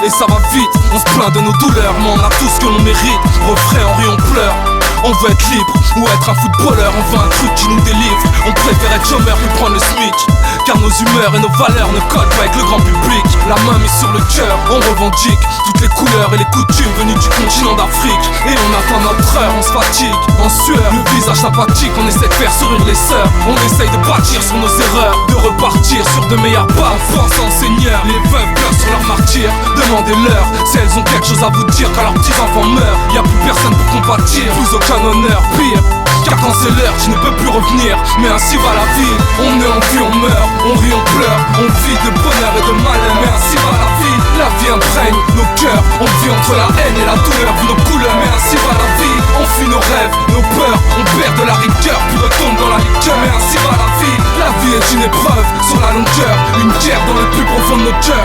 et ça va vite. On se plaint de nos douleurs, mais on a tout ce que l'on mérite. Refrain, on rit, on pleure. On veut être libre ou être un footballeur. On veut un truc qui nous délivre. On préfère être chômeur que prendre le SMIC, car nos humeurs et nos valeurs ne collent pas avec le grand public. La main mise sur le cœur, on revendique toutes les couleurs et les coutumes venues du continent d'Afrique. Et on attend notre heure, on se fatigue en sueur, le visage sympathique. On essaie de faire sourire les sœurs. On essaye de bâtir sur nos erreurs, de repartir sur de meilleures bases. Pense en Seigneur, les veuves pleurent sur leur martyr. Demandez-leur si elles ont quelque chose à vous dire quand leurs petits enfants meurent. Y'a plus personne pour compatir, plus aucun honneur, pire. Car quand c'est l'heure, tu ne peux plus revenir. Mais ainsi va la vie, on est en vie, on meurt. On rit, on pleure, on vit de bonheur et de malheur. Mais ainsi va la vie, la vie imprègne nos cœurs. On vit entre la haine et la douleur, vu nos couleurs. Mais ainsi va la vie, on fuit nos rêves, nos peurs. On perd de la rigueur, puis retombe dans la liqueur. Mais ainsi va la vie est une épreuve sur la longueur. Une guerre dans le plus profond de nos cœurs.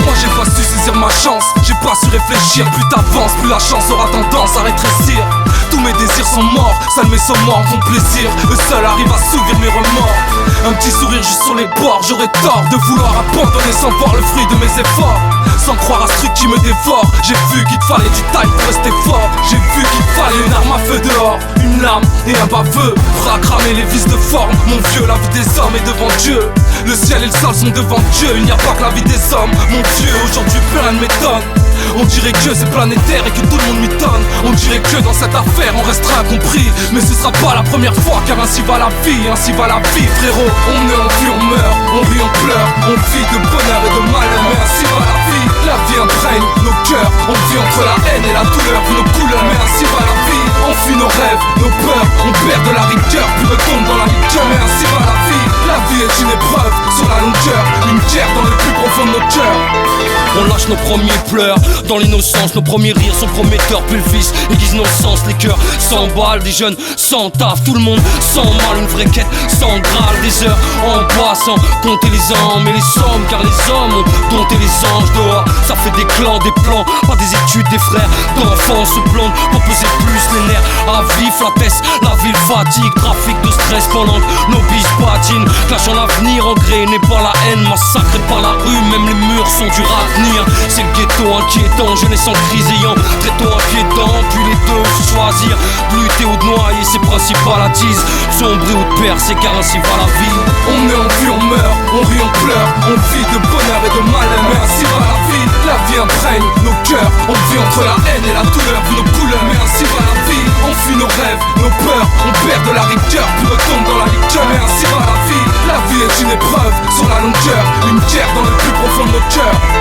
Moi j'ai pas su saisir ma chance, j'ai pas su réfléchir. Plus t'avances, plus la chance aura tendance à rétrécir. Tous mes désirs sont morts, seuls mes sommes morts font plaisir. Eux seuls arrivent à s'ouvrir mes remords. Un petit sourire juste sur les bords, j'aurais tort de vouloir abandonner sans voir le fruit de mes efforts. Sans croire à ce truc qui me dévore. J'ai vu qu'il te fallait du time pour rester fort. J'ai vu qu'il te fallait une arme à feu dehors, une lame et un baveux, prêt à cramer les vices de forme. Mon vieux, la vie des hommes est devant Dieu. Le ciel et le sol sont devant Dieu. Il n'y a pas que la vie des hommes. Mon Dieu, aujourd'hui plus rien ne m'étonne. On dirait que c'est planétaire et que tout le monde m'étonne. On dirait que dans cette affaire on restera incompris. Mais ce sera pas la première fois, car ainsi va la vie, ainsi va la vie frérot. On est en vie, on meurt, on rit, on pleure. On vit de bonheur et de malheur. Mais ainsi va la vie imprègne nos cœurs. On vit entre la haine et la douleur, vu nos couleurs. Mais ainsi va la vie, on fuit nos rêves, nos peurs. On perd de la rigueur, puis retombe dans la liqueur. Mais ainsi va la vie est une épreuve sur la longueur. Une guerre dans le plus profond de nos cœurs. On lâche nos premiers pleurs dans l'innocence, nos premiers rires sont prometteurs. Puis le vice aiguise nos sens, les cœurs s'emballent. Des jeunes sans taf, tout le monde sans mal. Une vraie quête sans graal, des heures en bois sans compter les âmes et les sommes. Car les hommes ont dompté les anges dehors. Ça fait des clans, des plans, pas des études, des frères d'enfants se blondent pour peser plus les nerfs. À vif, la peste, la ville fatigue. Trafic de stress pendant que nos bises patinent. Clashant l'avenir, engrainé par la haine, massacré par la rue, même les murs sont durs à tenir. C'est le ghetto inquiétant, jeunesse en crise ayant très tôt inquiétant. Puis les deux se choisir, de lutter ou de noyer, c'est principal à tise. Sombrer ou de percer, car ainsi va la vie. On est en vie, on meurt, on rit, on pleure. On vit de bonheur et de malheur. Mais ainsi va la vie imprègne nos cœurs. On vit entre la haine et la douleur, vu nos couleurs. Mais ainsi va la vie, on fuit nos rêves, nos peurs. On perd de la rigueur, puis retombe dans la liqueur. Mais ainsi va la vie est une épreuve sur la longueur. Une guerre dans le plus profond de nos cœurs.